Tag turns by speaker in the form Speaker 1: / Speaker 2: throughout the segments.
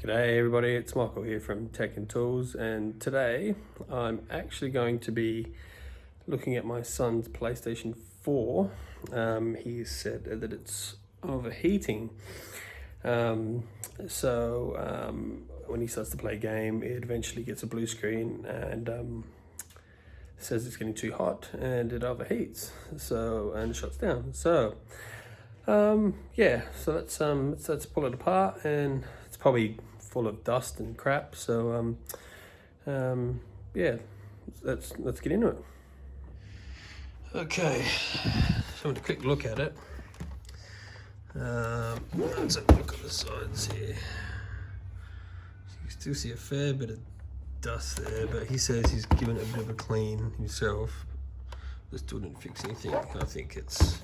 Speaker 1: G'day everybody, it's Michael here from Tech and Tools, and today I'm actually going to be looking at my son's PlayStation 4. He said that it's overheating. When he starts to play a game, it eventually gets a blue screen and says it's getting too hot and it overheats, and shuts down. So let's pull it apart, and it's probably full of dust and crap. So let's get into it. Okay, so have a quick look at it. Let's have a look at the sides here. So you can still see a fair bit of dust there, but he says he's given it a bit of a clean himself. This still didn't fix anything. I think it's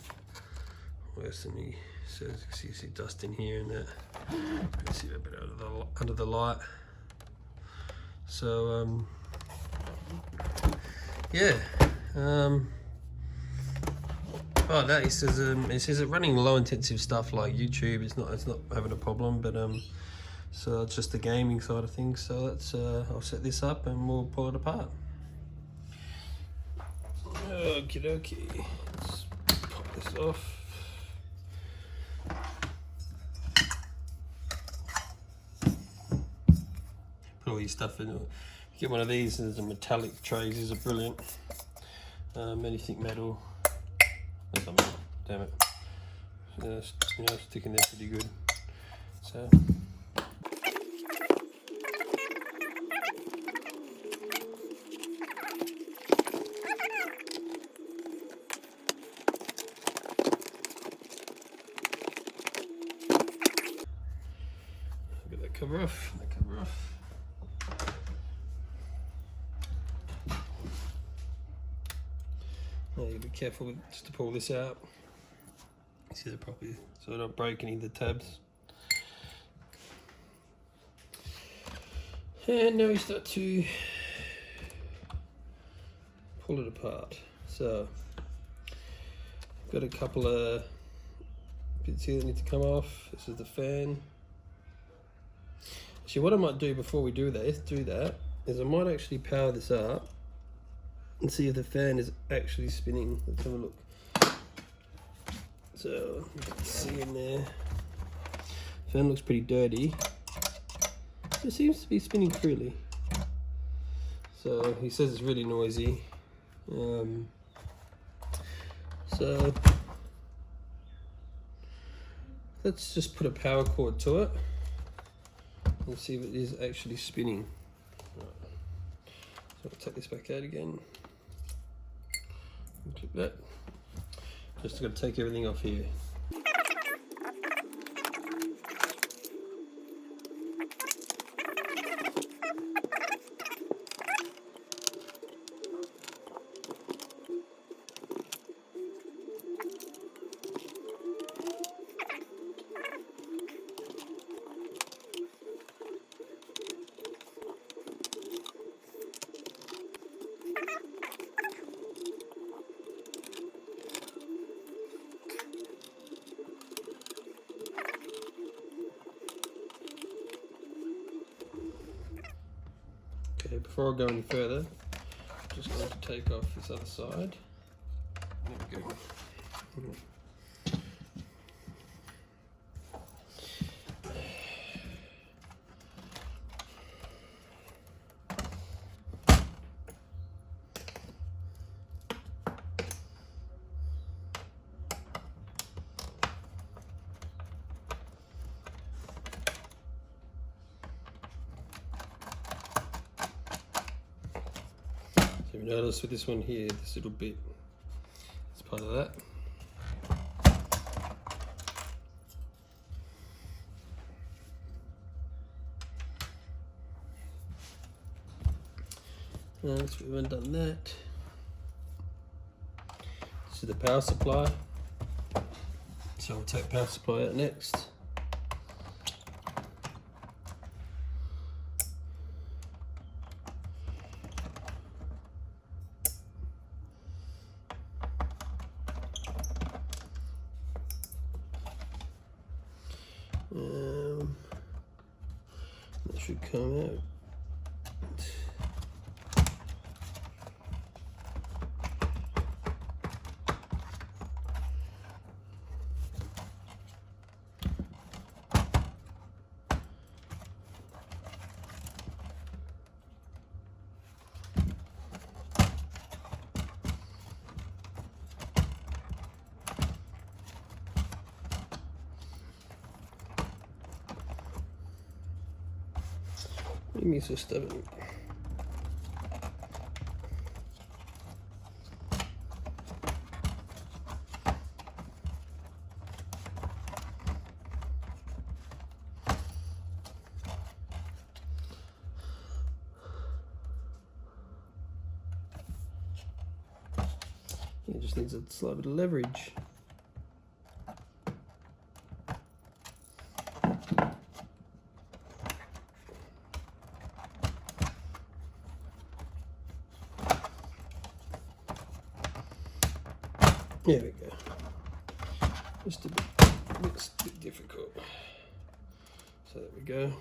Speaker 1: worse than he says. You see dust in here and that. You can see a bit under the light. So that he says that running low intensive stuff like YouTube it's not having a problem, but so it's just the gaming side of things. So let's I'll set this up and we'll pull it apart. Okie dokie. Let's pop this off. Put all your stuff in. Get one of these. There's a metallic trays. These are brilliant. Anything metal. That's not metal. Damn it. Sticking there pretty good. So. Get that cover off. Now you be careful just to pull this out. See it properly, so I don't break any of the tabs. And now we start to pull it apart. So I've got a couple of bits here that need to come off. This is the fan. Actually, what I might do before we do that is I might actually power this up and see if the fan is actually spinning. Let's have a look. So you can see in there, the fan looks pretty dirty. It seems to be spinning freely. So he says it's really noisy. So let's just put a power cord to it and see if it is actually spinning. Right. So I'll take this back out again. Click that. Just got to take everything off here. Okay, before I go any further, I'm just going to take off this other side. There we go. So you notice with this one here, this little bit, it's part of that. So we've undone that. This is the power supply. So we'll take power supply out next. should come out. Me so stubborn. It just needs a slight bit of leverage. There we go. Just a bit, looks a bit difficult. So there we go.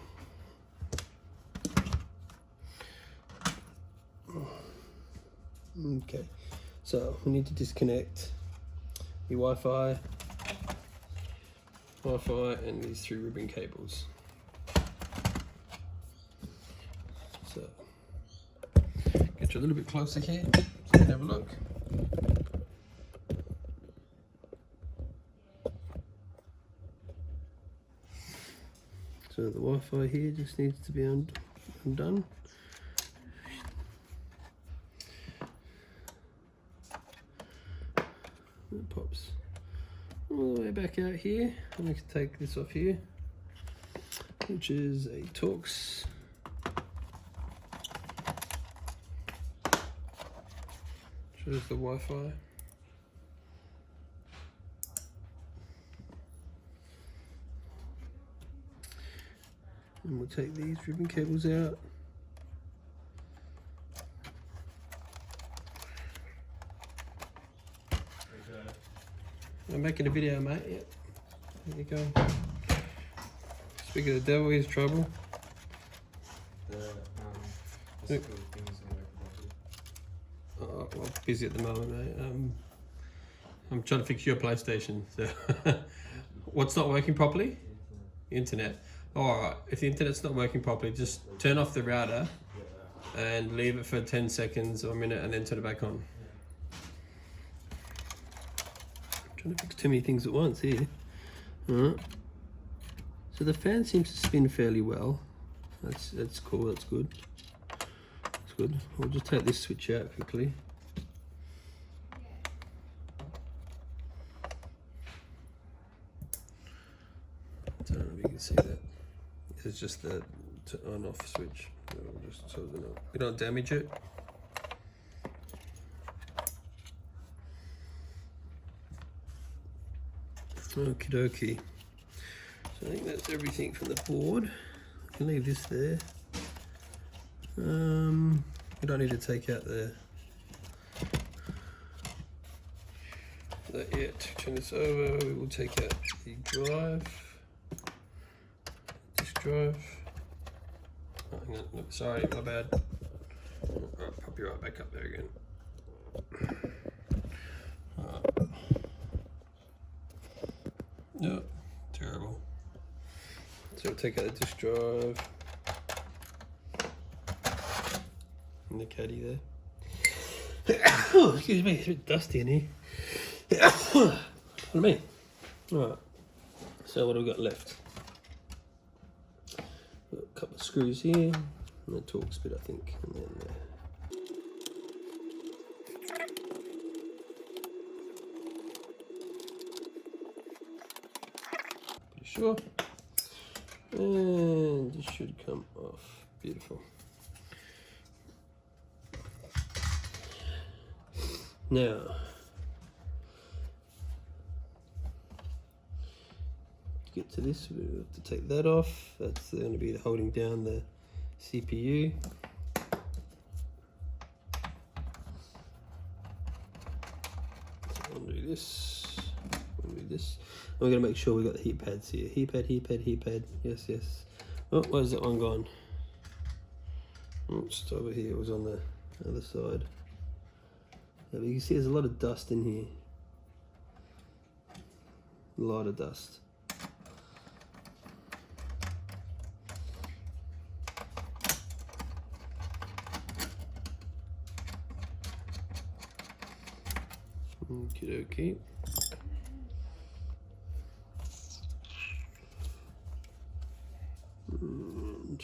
Speaker 1: Okay, so we need to disconnect the Wi-Fi and these 3 ribbon cables. So get you a little bit closer here so you can have a look. So the Wi-Fi here just needs to be undone. It pops all the way back out here, and we can take this off here, which is a Torx. Shows the Wi-Fi. And we'll take these ribbon cables out. I'm making a video, mate. Yep. There you go. Speaking of the devil, here's trouble. Oh, well, busy at the moment, mate. I'm trying to fix your PlayStation. So what's not working properly? Internet. Alright, if the internet's not working properly, just turn off the router and leave it for 10 seconds or a minute and then turn it back on. I'm trying to fix too many things at once here. Alright. So the fan seems to spin fairly well. That's cool, that's good. That's good. We'll just take this switch out quickly. I don't know if you can see that. It's just the on-off switch. Just so we don't damage it. Okie dokie. So I think that's everything from the board. I can leave this there. We don't need to take out that yet. Turn this over. We will take out the drive. Drive. Oh, hang on. No, sorry, my bad. I'll pop you right back up there again. No, terrible. So we'll take out the disk drive and the caddy there. Oh, excuse me, it's a bit dusty in here. What do you mean? Alright, so what have we got left? A couple of screws here, and the Torx bit, I think, and then pretty sure, and this should come off. Beautiful. Now, get to this, we have to take that off. That's going to be holding down the CPU. So undo this, undo this. And we're going to make sure we got the heat pads here. Heat pad, heat pad, heat pad. Yes, yes. Oh, where's that one gone? Oops, over here, it was on the other side. Yeah, but you can see there's a lot of dust in here. A lot of dust. Okie dokie. And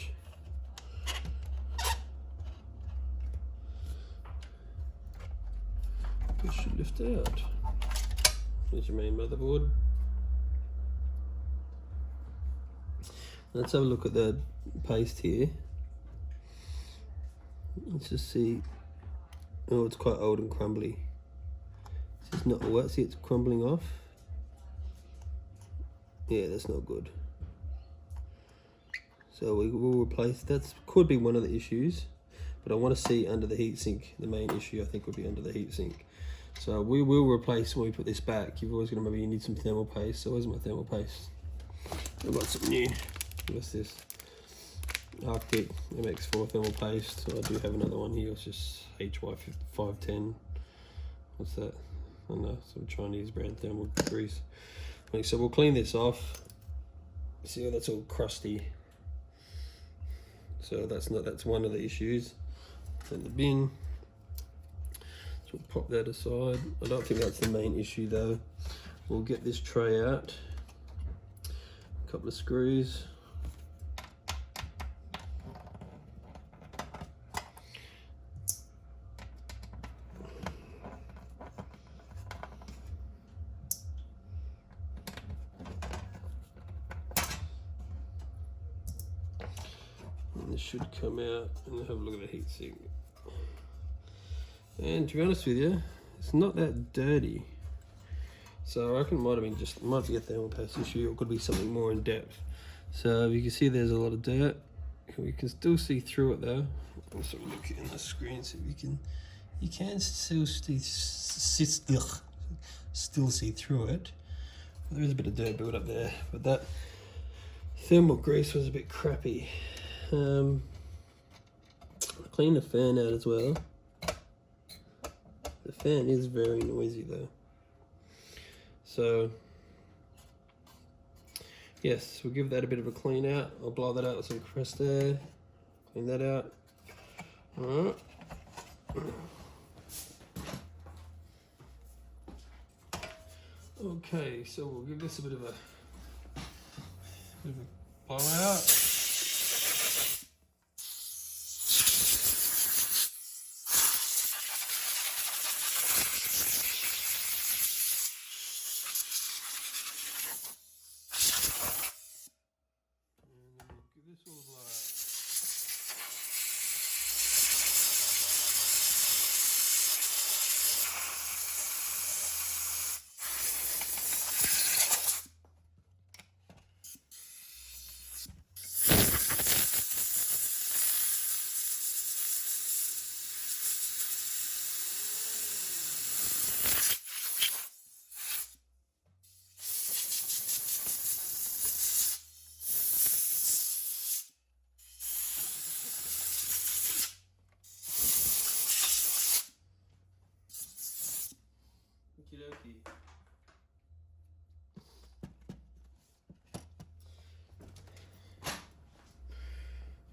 Speaker 1: this should lift out. Here's your main motherboard. Let's have a look at the paste here. Let's just see. Oh, it's quite old and crumbly. It's not wet. See, it's crumbling off. Yeah, that's not good. So we will replace. That could be one of the issues, but I want to see under the heatsink. The main issue I think would be under the heatsink. So we will replace when we put this back. You've always got to remember you need some thermal paste. So where's my thermal paste? I've got some new. What's this? Arctic MX4 thermal paste. So I do have another one here. It's just HY510. What's that? I don't know, some Chinese brand thermal grease. Okay, so we'll clean this off. See how that's all crusty. So that's one of the issues. In the bin. So we'll pop that aside. I don't think that's the main issue though. We'll get this tray out. A couple of screws. This should come out, and have a look at the heatsink. And to be honest with you, it's not that dirty. So I reckon it might be a thermal paste issue, or it could be something more in depth. So you can see there's a lot of dirt. We can still see through it though. Also look in the screen so you can still see through it. There is a bit of dirt built up there, but that thermal grease was a bit crappy. Clean the fan out as well. The fan is very noisy though. So yes, we'll give that a bit of a clean out. I'll blow that out with some compressed air. Clean that out. Alright. Okay, so we'll give this a bit of a blow out.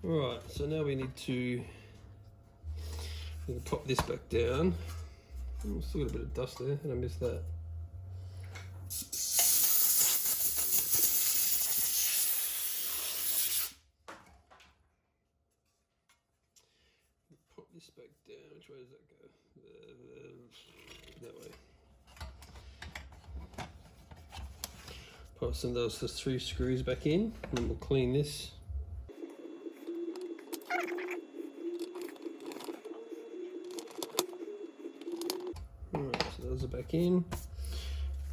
Speaker 1: Alright, so now we need to pop this back down. Oh, still got a bit of dust there, and I missed that. Pop this back down. Which way does that go? That way. Pop some of those 3 screws back in, and then we'll clean this. Alright, so those are back in.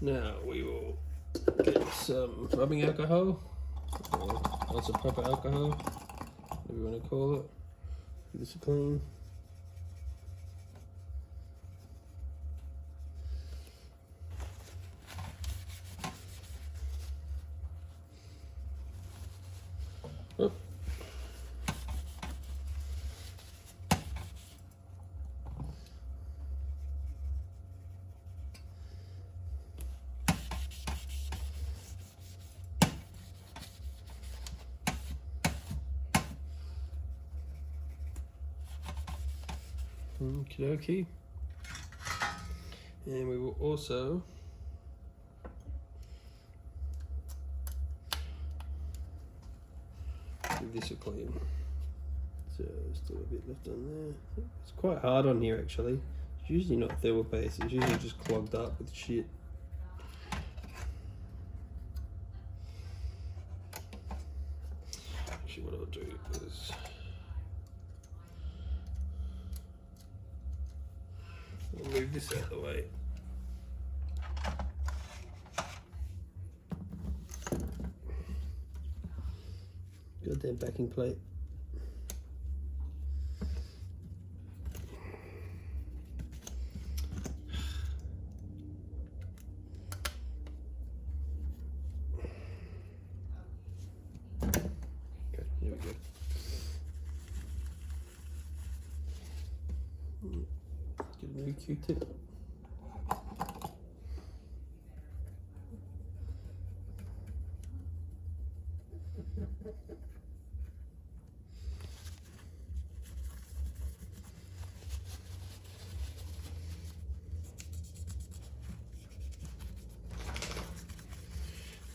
Speaker 1: Now we will get some rubbing alcohol, or lots of proper alcohol, whatever you want to call it. Give this a clean. Okie dokie. And we will also give this a clean. So still a bit left on there. It's quite hard on here actually. It's usually not thermal paste, it's usually just clogged up with shit. Actually what I'll do is I'll move this out of the way. Goddamn backing plate. Okay, here we go. Get a new Q-tip.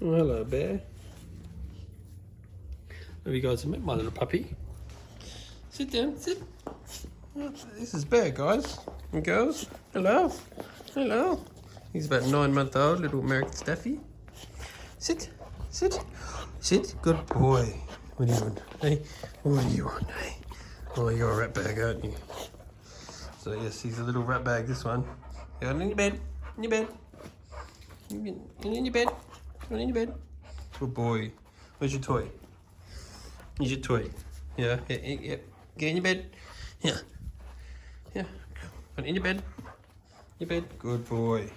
Speaker 1: Oh, hello, bear. Have you guys met my little puppy? Sit down, sit. This is Bear, guys and girls. Hello, hello. He's about 9 months old, little American Staffy. Sit, sit, sit. Good boy. What are you doing? Hey, what are you on? Hey, oh, you're a rat bag, aren't you? So yes, he's a little rat bag. This one. Go on in your bed. In your bed. In your bed. Go on in your bed. Good boy. Where's your toy? Here's your toy. Yeah, yeah. Get in your bed. Yeah. Yeah. Go on in your bed. Your bed. Good boy.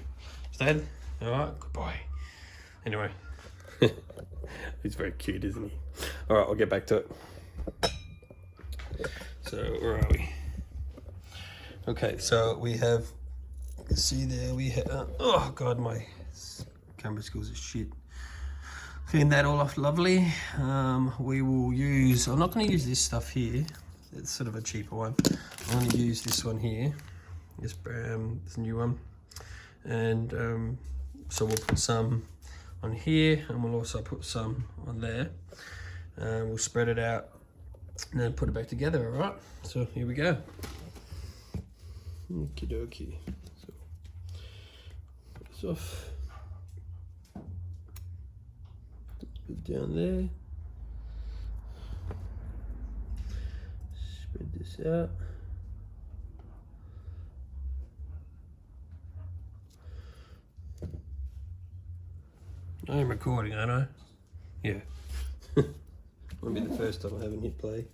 Speaker 1: Stay. Alright, good boy. Anyway. He's very cute, isn't he? Alright, I'll get back to it. So, where are we? Okay, so we have, you can see there, we have, oh god, my camera skills are shit. Clean that all off lovely. We will use, I'm not going to use this stuff here. It's sort of a cheaper one. I'm going to use this one here. This new one. And so we'll put some on here and we'll also put some on there. We'll spread it out and then put it back together, all right? So here we go. Okie dokie. So put this off. Put it down there. Spread this out. I am recording, aren't I? Yeah. Won't be the first time I haven't hit play.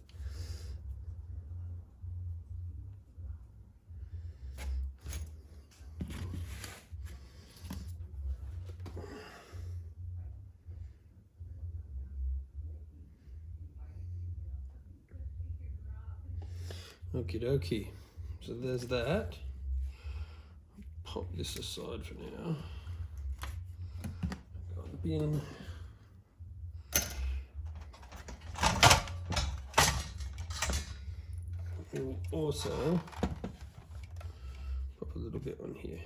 Speaker 1: Okie dokie. So there's that. Pop this aside for now. Go in the bin. We'll also pop a little bit on here.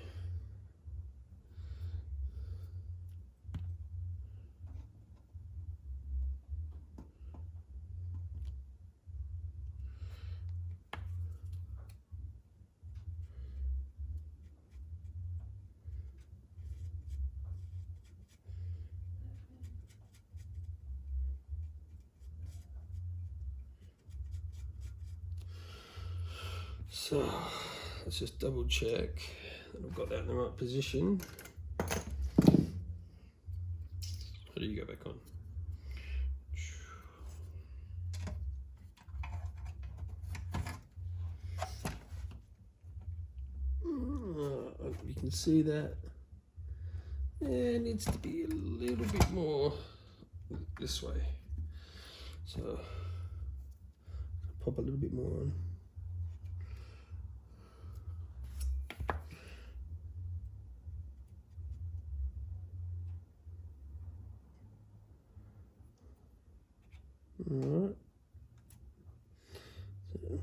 Speaker 1: So let's just double check that I've got that in the right position. How do you go back on? You can see that it needs to be a little bit more this way. So pop a little bit more on. Alright. So,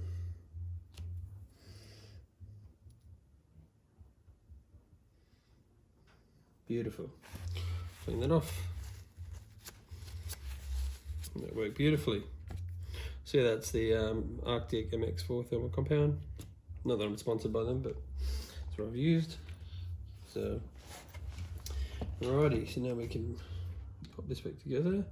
Speaker 1: Beautiful. Clean that off. That worked beautifully. So yeah, that's the Arctic MX4 thermal compound. Not that I'm sponsored by them, but it's what I've used. So, alrighty, so now we can pop this back together.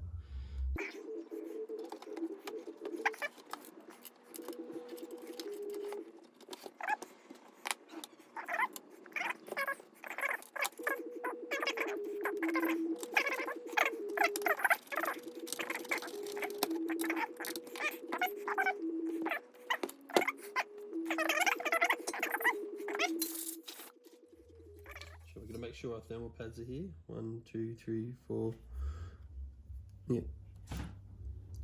Speaker 1: So we're going to make sure our thermal pads are here. 1, 2, 3, 4. Yep.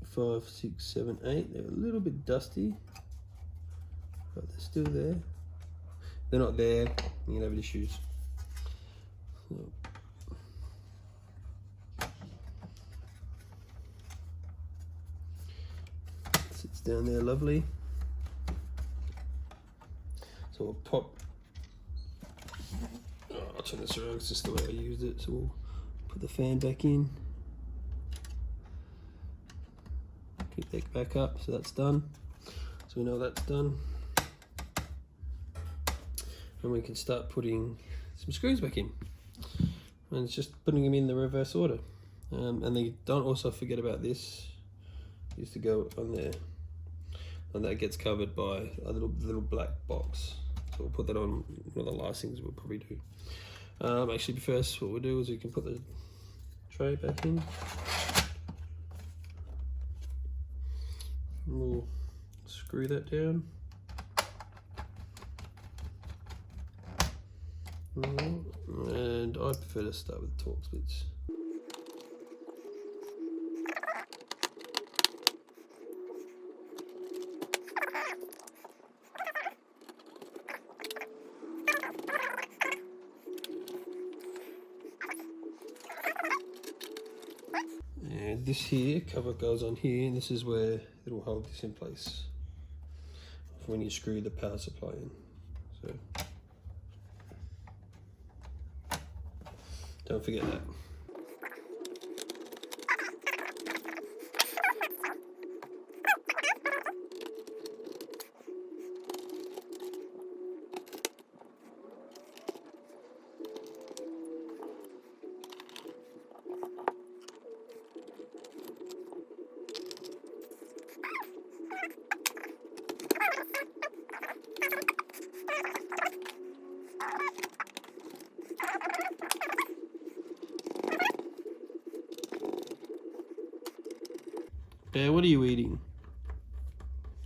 Speaker 1: 5, 6, 7, 8. They're a little bit dusty, but they're still there. They're not there, you can have issues. So. Sits down there lovely. So we'll pop. Oh, I'll turn this around, it's just the way I used it. So we'll put the fan back in. Pick that back up, so that's done. So we know that's done. And we can start putting some screws back in. And it's just putting them in the reverse order. And they don't also forget about this. Used to go on there. And that gets covered by a little black box. So we'll put that on one of the last things we'll probably do. Actually, first what we'll do is we can put the tray back in. We'll screw that down. And I prefer to start with torque splits. And this here cover goes on here, and this is where it will hold this in place for when you screw the power supply in. So don't forget that. Bear, what are you eating?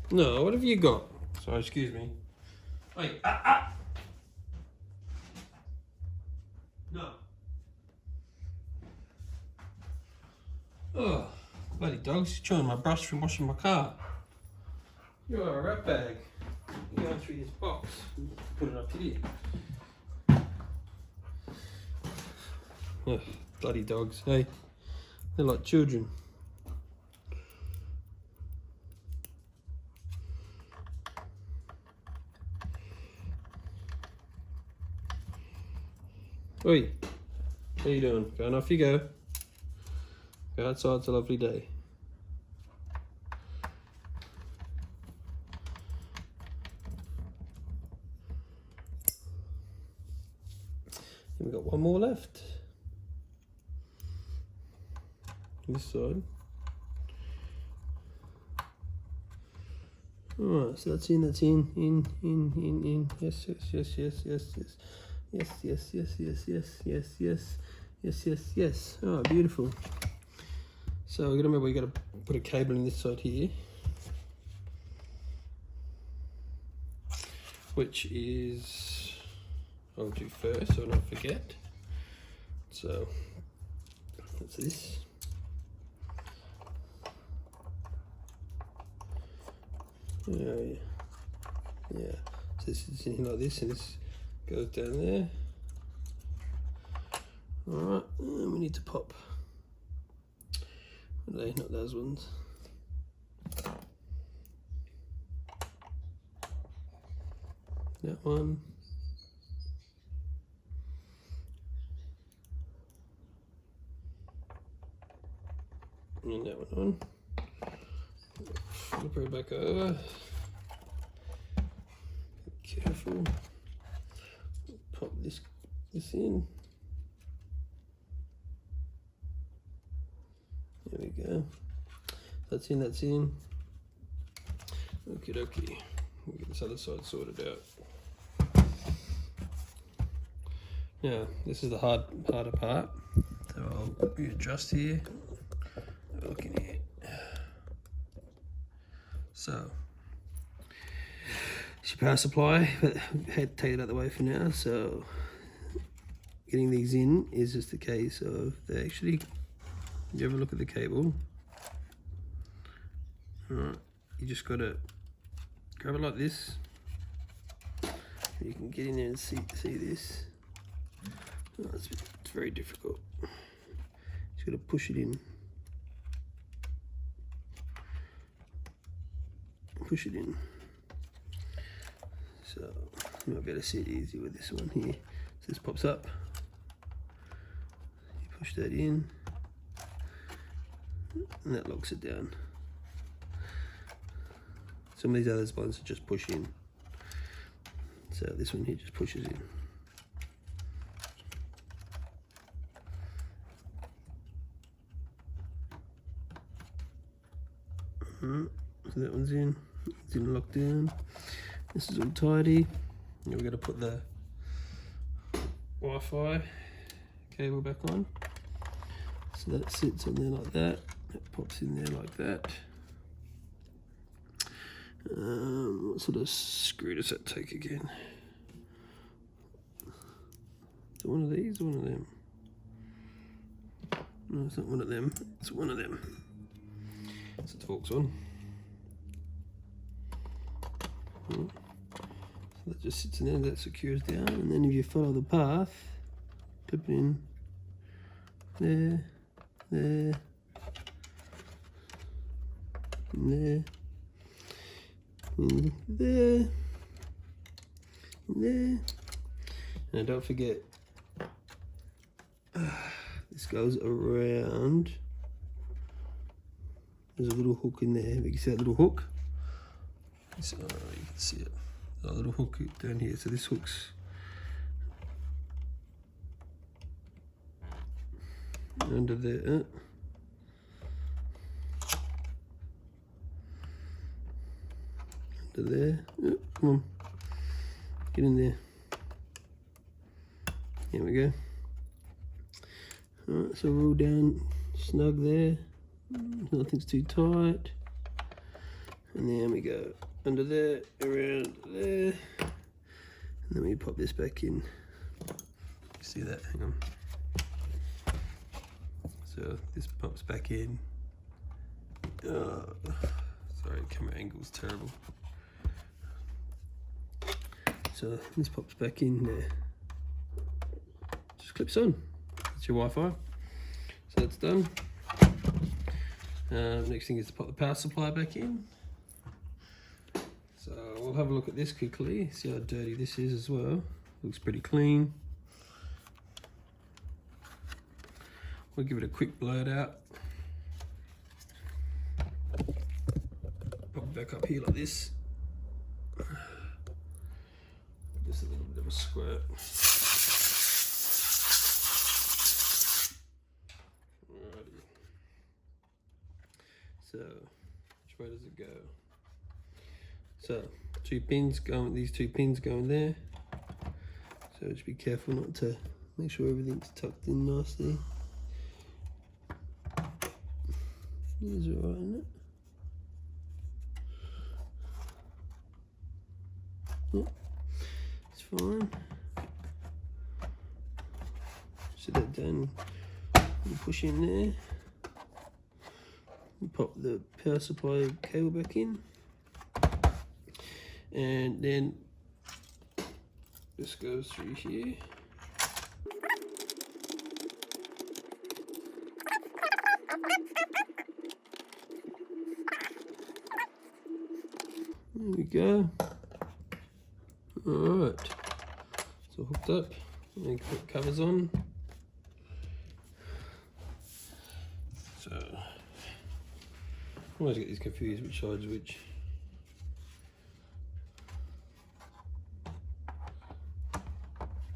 Speaker 1: No, what have you got? Sorry, excuse me. Wait, No. Oh, bloody dogs, you're chewing my brush from washing my car. You're a rat bag. You're going through this box. Put it up here. Oh, bloody dogs, hey. They're like children. Oi, how you doing? Going off you go. Go outside, it's a lovely day. And we've got one more left. This side. Alright, so that's in, in. Yes. Yes. Oh, beautiful. So we're gonna remember we gotta put a cable in this side here, which is I'll do first so I don't forget. So that's this. Yeah. So this is in like this, and this goes down there. Alright, and we need to pop. What are they? Not those ones. That one. And that one on. Flip her back over. Be careful. Pop this in. There we go. That's in, that's in. Okie dokie. We'll get this other side sorted out. Now, this is the harder part. So I'll readjust here. Look in here. So, it's your power supply, but I had to take it out of the way for now. So, getting these in is just a case of they actually. You ever look at the cable? Alright, you just gotta grab it like this. You can get in there and see this. Oh, it's very difficult. Just gotta push it in. Push it in. So you might be able to see it easy with this one here. So this pops up. You push that in, and that locks it down. Some of these other ones just push in. So this one here just pushes in. So that one's in. It's in locked down. This is all tidy. Now we're going to put the Wi-Fi cable back on. So that sits on there like that. It pops in there like that. What sort of screw does that take again? Is it one of these or one of them? No, it's not one of them. It's one of them. So it forks on. So that just sits in there, that secures down, and then if you follow the path, clip it in there, there, and there, and there, and there. And don't forget, this goes around. There's a little hook in there. You can see that little hook? So, you can see it. A little hook down here. So this hook's under there. Under there. Come on. Get in there. Here we go. Alright, so we're all down snug there. Nothing's too tight. And then we go under there, around there. And then we pop this back in. You see that? Hang on. So this pops back in. Sorry, camera angle's terrible. So this pops back in there. Just clips on. That's your Wi-Fi. So that's done. Next thing is to pop the power supply back in. So we'll have a look at this quickly, see how dirty this is as well. Looks pretty clean. We'll give it a quick blurt out. Pop it back up here like this. Just a little bit of a squirt. Alrighty. So, which way does it go? So, these two pins go in there. So just be careful not to, make sure everything's tucked in nicely. These are alright, isn't it? Yeah, it's fine. Set that down, you push in there. You pop the power supply cable back in. And then this goes through here. There we go. Alright. So hooked up. And put covers on. So always get these confused which side's which.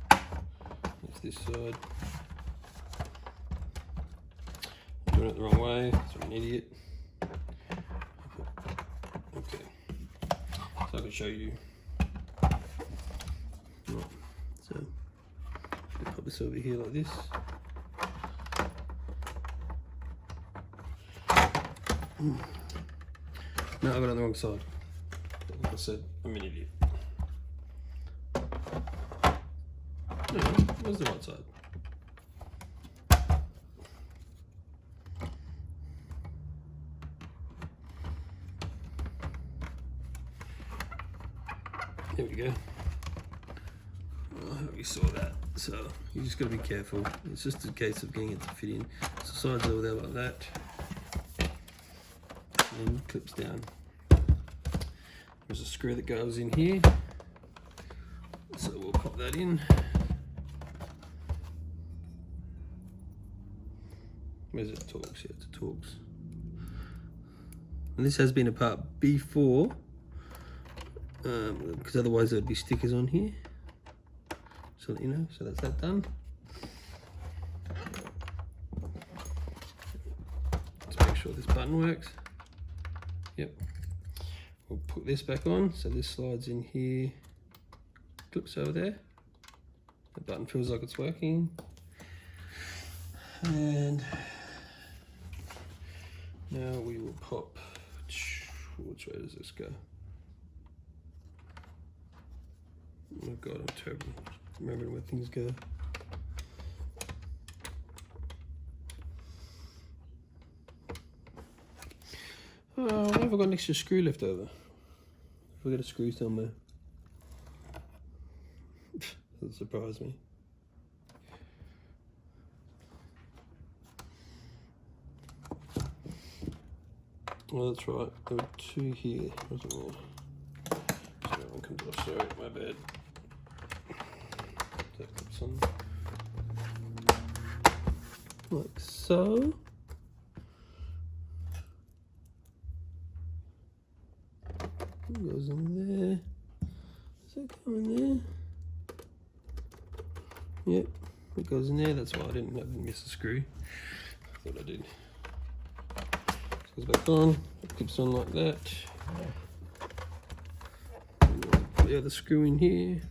Speaker 1: That's this side. I'm doing it the wrong way, so I'm an idiot. Okay, so I can show you. Right. So put this over here like this. No, I got it on the wrong side. Like I said, I'm an idiot. No, where's the right side? There we go. I hope you saw that. So you just got to be careful. It's just a case of getting it to fit in. So sides over there like that. And clips down. There's a screw that goes in here, so we'll pop that in. Where's it? Torx? Yeah, it's a Torx. And this has been a part before, because otherwise there'd be stickers on here. So that you know. So that's that done. Let's make sure this button works. Yep. We'll put this back on, so this slides in here, clips over there. The button feels like it's working. And now we will pop, which way does this go? Oh God, I'm terrible remembering where things go. Oh, why have I got an extra screw left over? If I got a screw somewhere. That surprised me. Oh, that's right. There were two here, wasn't there? So that one comes off. Sorry, my bad. That clips on. Like so. It goes in there. Does that go in there? Yep, it goes in there. That's why I didn't miss a screw. I thought I did. Goes back on. It clips on like that. Put the other screw in here.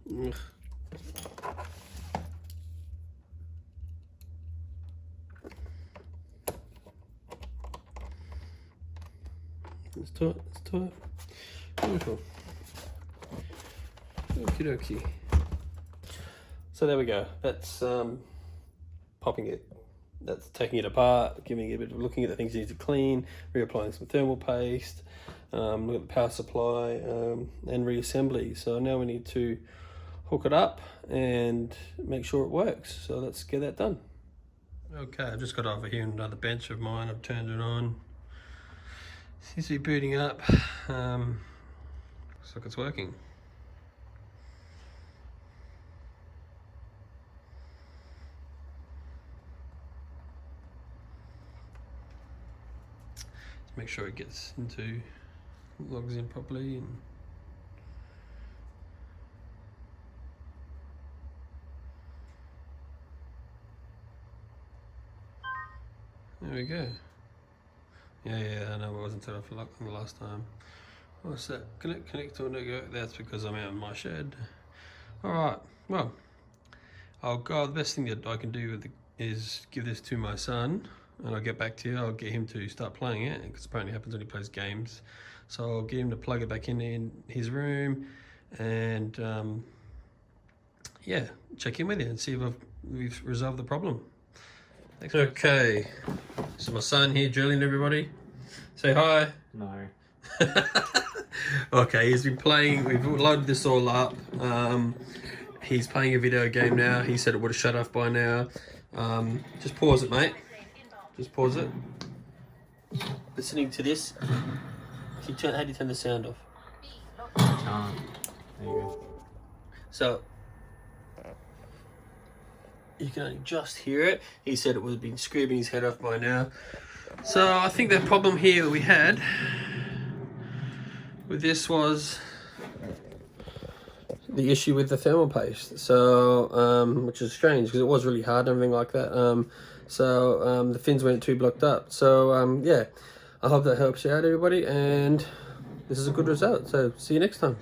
Speaker 1: Ugh. It's tight, it's tight. Beautiful. Okie dokie. So there we go. That's popping it. That's taking it apart, giving it a bit of looking at the things you need to clean, reapplying some thermal paste, look at the power supply, and reassembly. So now we need to hook it up and make sure it works. So let's get that done. Okay, I've just got over here on another bench of mine. I've turned it on. Seems to be booting up. Looks like it's working. Let's make sure it gets into, logs in properly. And there we go. Yeah, I know I wasn't turned off the last time. What's that? Connect to a go. That's because I'm out in my shed. Alright, well, the best thing that I can do is give this to my son, and I'll get back to you. I'll get him to start playing it, because apparently it happens when he plays games. So I'll get him to plug it back in his room, and yeah, check in with you and see if we've resolved the problem. Thanks. Okay, so my son here drilling everybody. Say hi.
Speaker 2: No.
Speaker 1: Okay, he's been playing, we've loaded this all up. He's playing a video game now. He said it would have shut off by now. Just pause it, mate. Just pause it. Listening to this. How do you turn the sound off?
Speaker 2: There you go.
Speaker 1: So, You can only just hear it. He said it would have been screaming his head off by now. So I think the problem here that we had with this was the issue with the thermal paste. So, which is strange because it was really hard and everything like that. The fins weren't too blocked up. So, yeah, I hope that helps you out, everybody. And this is a good result. So, see you next time.